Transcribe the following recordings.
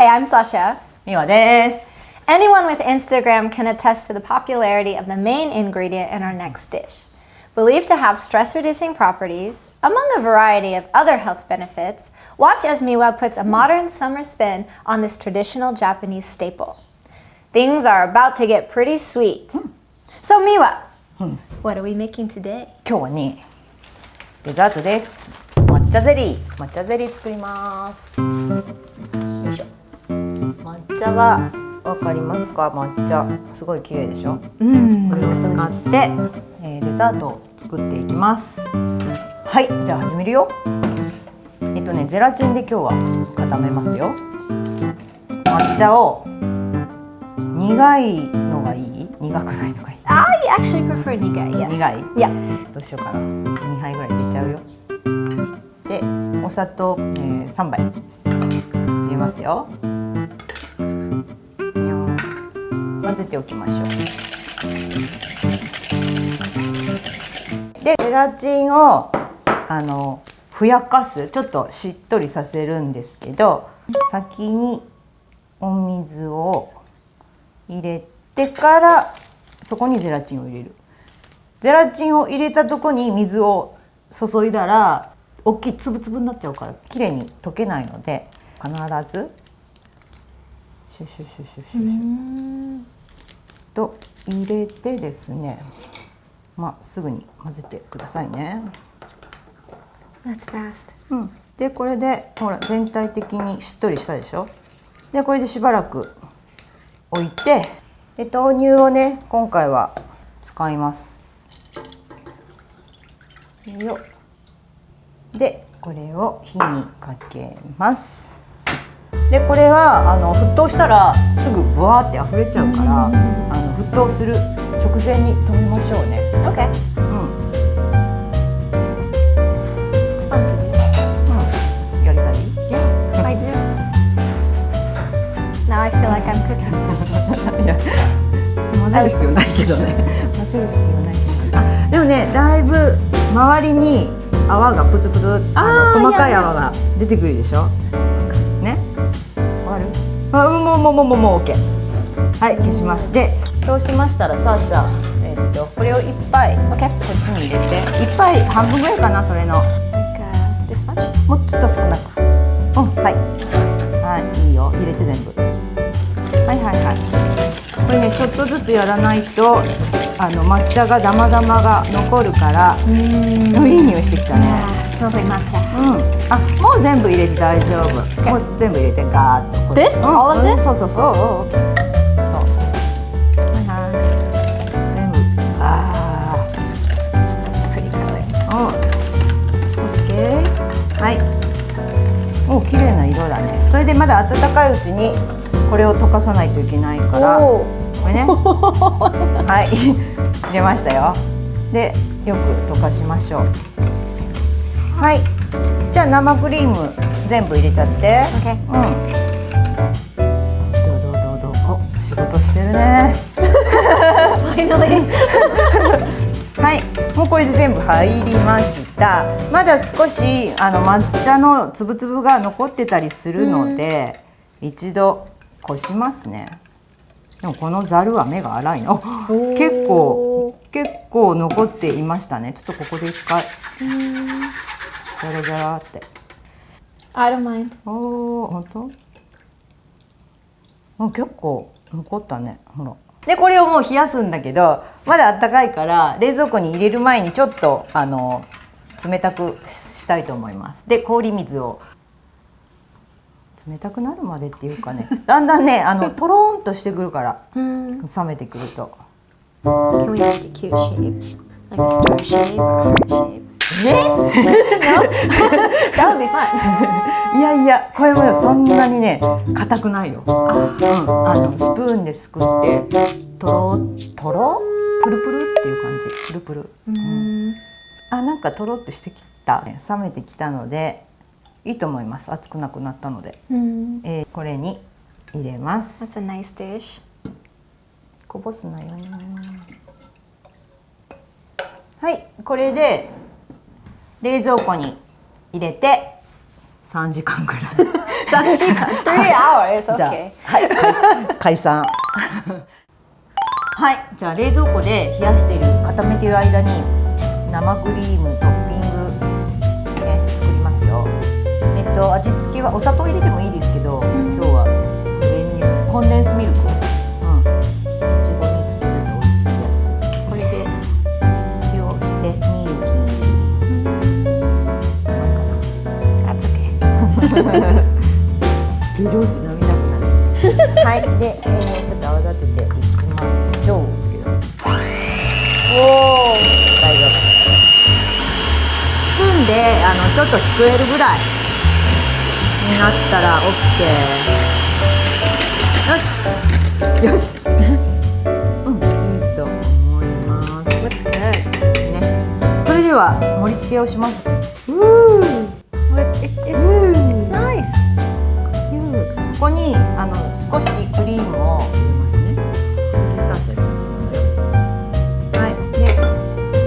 Hi, I'm Sasha. みわです。 Anyone with Instagram can attest to the popularity of the main ingredient in our next dish. Believed to have stress-reducing properties, among a variety of other health benefits, watch as Miwa puts a modern summer spin on this traditional Japanese staple. Things are about to get pretty sweet. So Miwa, what are we making today? 今日はね、デザートです。抹茶ゼリー作ります。よいしょ。抹茶はわかりますか？抹茶すごい綺麗でしょ。これを使って、デザートを作っていきます。はい、じゃあ始めるよ。ゼラチンで今日は固めますよ。抹茶を苦いのがいい？苦くないのがいい？I actually prefer nigai, yes. 苦い？ Yeah. どうしようかな。2杯ぐらい入れちゃうよ。で、お砂糖、3杯入れますよ。混ぜておきましょう。で、ゼラチンをふやかす、ちょっとしっとりさせるんですけど、先にお水を入れてからそこにゼラチンを入れる。ゼラチンを入れたとこに水を注いだら大きい粒々になっちゃうからきれいに溶けないので、必ずシュシュシュシュシュシュと入れてですね、すぐに混ぜてくださいね。That's fast. でこれでほら全体的にしっとりしたでしょ。でこれでしばらく置いて、で豆乳をね今回は使います。よでこれを火にかけます。でこれは沸騰したらすぐブワーって溢れちゃうから、沸騰する直前に止めましょうね。Okay. It's fun to do. やりたい？ Yeah, I do. Now I feel like I'm cooking. いや混ぜる必要ないけどね。混ぜる必要ないけど。あ、でもねだいぶ周りに泡がプツプツ細かい泡が出てくるでしょ。ね。終わる？もう OK。はい、消します。で、そうしましたらサーシャ、これを1杯、OK、こっちに入れて、1杯半分ぐらいかな、それの。Like this much? もうちょっと少なく。はい。はい、いいよ。入れて全部。はい。これね、ちょっとずつやらないと抹茶がダマダマが残るから、いい匂いしてきたね。Smells like matcha. あ、もう全部入れて大丈夫。もう全部入れてガーッと。This? All of this? そう。そう。全部。That's pretty color. OK。はい。お、綺麗な色だね。それでまだ温かいうちにこれを溶かさないといけないから。これね。はい。入れましたよ。で、よく溶かしましょう。はい。じゃあ生クリーム全部入れちゃって。Okay. どう。お、仕事してるね。Finally. はい。もうこれで全部入りました。まだ少し抹茶の粒々が残ってたりするので、一度こしますね。でもこのざるは目が粗いの。結構残っていましたね。ちょっとここで一回ザラって。I don't mind. 本当？結構残ったね。ほら。でこれをもう冷やすんだけど、まだ暖かいから冷蔵庫に入れる前にちょっと冷たくしたいと思います。で氷水を冷たくなるまでっていうかね、だんだんねとろーんとしてくるから、冷めてくると。Can we make it cute shapes? Like a star shape or heart shape? That would be fun. いやこれもそんなにね硬くないよ。スプーンですくってとろプルプルっていう感じ。プルプル。なんかとろっとしてきた。冷めてきたのでいいと思います。熱くなくなったので。これに入れます。That's a nice dish. こぼすなよ。はい、これで冷蔵庫に入れて3時間ぐらい。3時間 3 hours じゃあ okay はい解散。はい、じゃあ冷蔵庫で冷やしている固めている間に生クリームトッピング、ね、作りますよ。味付けはお砂糖入れてもいいですけど、今日は練乳コンデンスミルク、いちごにつけると美味しいやつ。これで味付けをしてみゆき。うまいかな。That's okay ペロって涙くなる。はい、で、ちょっと泡立てていきましょう。お大丈夫。スプーンでちょっとすくえるぐらいになったら OK。よしよし。いいと思います。Looks good ね。それでは盛り付けをします。It's nice ここに少しクリームを入れますね。はい、で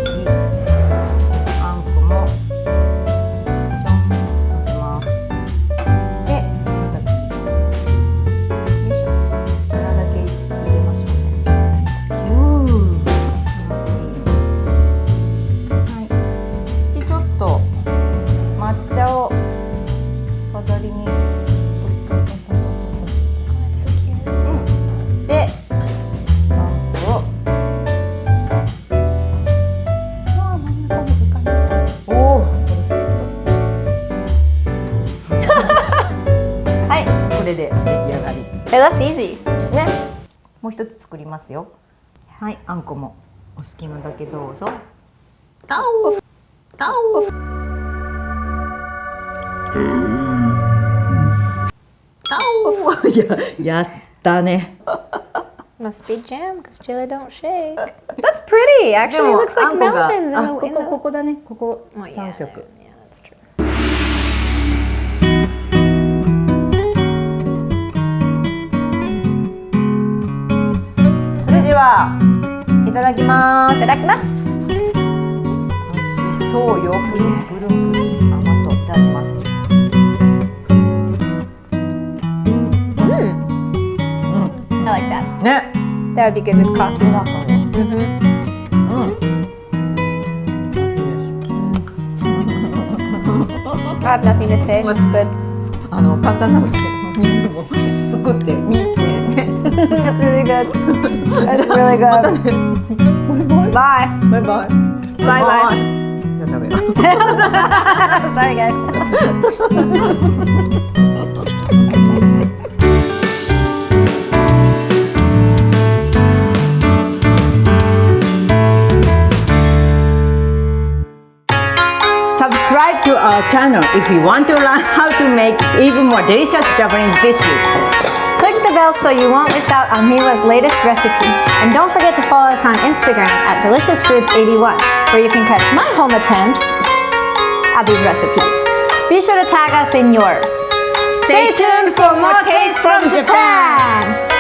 次あんこもちょんのせます。でまた次よいしょ、好きなだけ入れましょうね。はい、でちょっと抹茶を飾りに。で、あんこを真ん中にいかないと。おお、はい、これで出来上がり。That's easy ね、もう一つ作りますよ。はい、あんこもお好きなだけどうぞ。ガオガオガオやったね。Must be jam because chili don't shake. That's pretty. Actually, it looks あ like んこが mountains in あ the. ここだね。ここOh, yeah, 3色。 yeah, that's true. それではいただきます。いただきます。美味しそうよ。プルンプルンプルン甘そう。いただきます。I like that. ね。 That would be good with coffee. 滑らかよ。I have nothing to say. It's just good. 簡単なのでみんなも作ってみてね。That's really good. That's really また good. ね。バイ Bye. バイ。バイバイ。 Bye じゃあ食べよう。 Sorry, guys. Subscribe to our channel if you want to learn how to make even more delicious Japanese dishes. Click the bell so you won't miss out on Miwa's latest recipe. And don't forget to follow us on Instagram at deliciousfoods81, where you can catch my home attempts at these recipes. Be sure to tag us in yours. Stay tuned for more tastes from Japan!